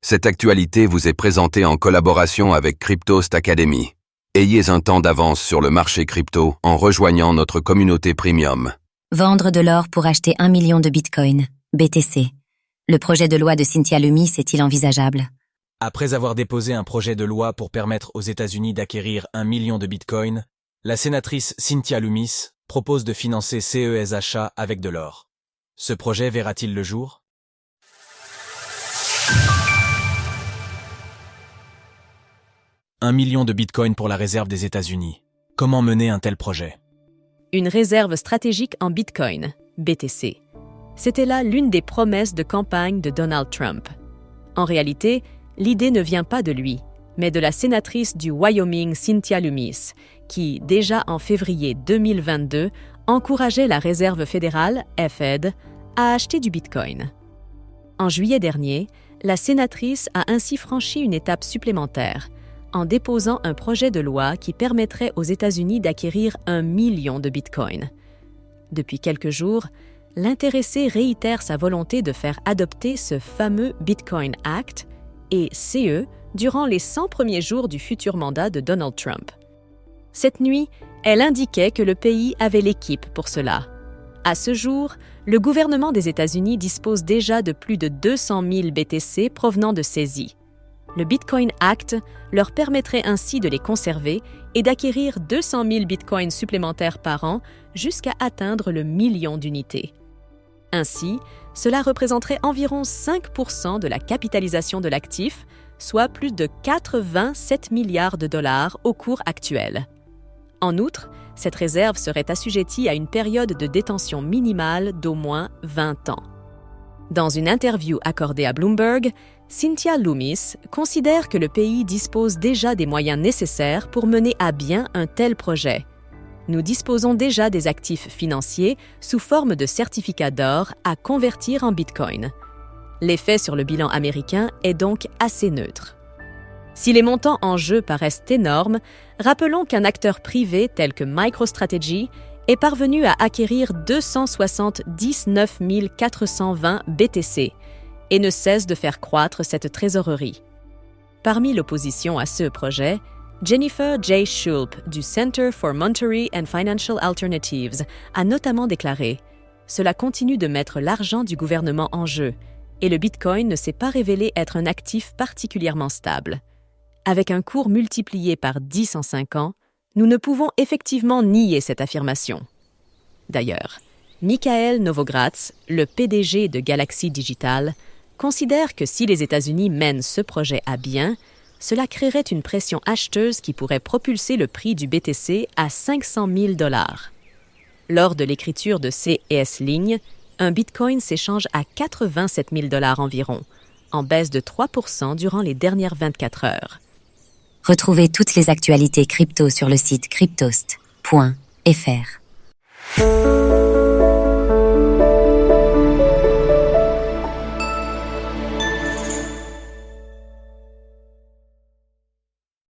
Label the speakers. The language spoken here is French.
Speaker 1: Cette actualité vous est présentée en collaboration avec Cryptost Academy. Ayez un temps d'avance sur le marché crypto en rejoignant notre communauté premium.
Speaker 2: Vendre de l'or pour acheter 1 million de bitcoins, BTC. Le projet de loi de Cynthia Lummis est-il envisageable?
Speaker 3: Après avoir déposé un projet de loi pour permettre aux États-Unis d'acquérir 1 million de bitcoins, la sénatrice Cynthia Lummis propose de financer ces achats avec de l'or. Ce projet verra-t-il le jour? Un million de bitcoins pour la réserve des États-Unis. Comment mener un tel projet?
Speaker 4: Une réserve stratégique en bitcoin, BTC. C'était là l'une des promesses de campagne de Donald Trump. En réalité, l'idée ne vient pas de lui, mais de la sénatrice du Wyoming Cynthia Lummis, qui, déjà en février 2022, encourageait la Réserve fédérale, Fed, à acheter du bitcoin. En juillet dernier, la sénatrice a ainsi franchi une étape supplémentaire, en déposant un projet de loi qui permettrait aux États-Unis d'acquérir 1 million de bitcoins. Depuis quelques jours, l'intéressé réitère sa volonté de faire adopter ce fameux Bitcoin Act et CE durant les 100 premiers jours du futur mandat de Donald Trump. Cette nuit, elle indiquait que le pays avait l'équipe pour cela. À ce jour, le gouvernement des États-Unis dispose déjà de plus de 200 000 BTC provenant de saisies. Le Bitcoin Act leur permettrait ainsi de les conserver et d'acquérir 200 000 bitcoins supplémentaires par an jusqu'à atteindre le million d'unités. Ainsi, cela représenterait environ 5% de la capitalisation de l'actif, soit plus de 87 milliards de dollars au cours actuel. En outre, cette réserve serait assujettie à une période de détention minimale d'au moins 20 ans. Dans une interview accordée à Bloomberg, Cynthia Lummis considère que le pays dispose déjà des moyens nécessaires pour mener à bien un tel projet. Nous disposons déjà des actifs financiers sous forme de certificats d'or à convertir en bitcoin. L'effet sur le bilan américain est donc assez neutre. Si les montants en jeu paraissent énormes, rappelons qu'un acteur privé tel que MicroStrategy est parvenu à acquérir 279 420 BTC et ne cesse de faire croître cette trésorerie. Parmi l'opposition à ce projet, Jennifer J. Schulp du Center for Monetary and Financial Alternatives a notamment déclaré « Cela continue de mettre l'argent du gouvernement en jeu et le Bitcoin ne s'est pas révélé être un actif particulièrement stable. Avec un cours multiplié par 10 en 5 ans, nous ne pouvons effectivement nier cette affirmation. » D'ailleurs, Mikhail Novogratz, le PDG de Galaxy Digital, considère que si les États-Unis mènent ce projet à bien, cela créerait une pression acheteuse qui pourrait propulser le prix du BTC à 500 000 $. Lors de l'écriture de C&S Ligne, un bitcoin s'échange à 87 000 $ environ, en baisse de 3% durant les dernières 24 heures.
Speaker 2: Retrouvez toutes les actualités crypto sur le site cryptost.fr.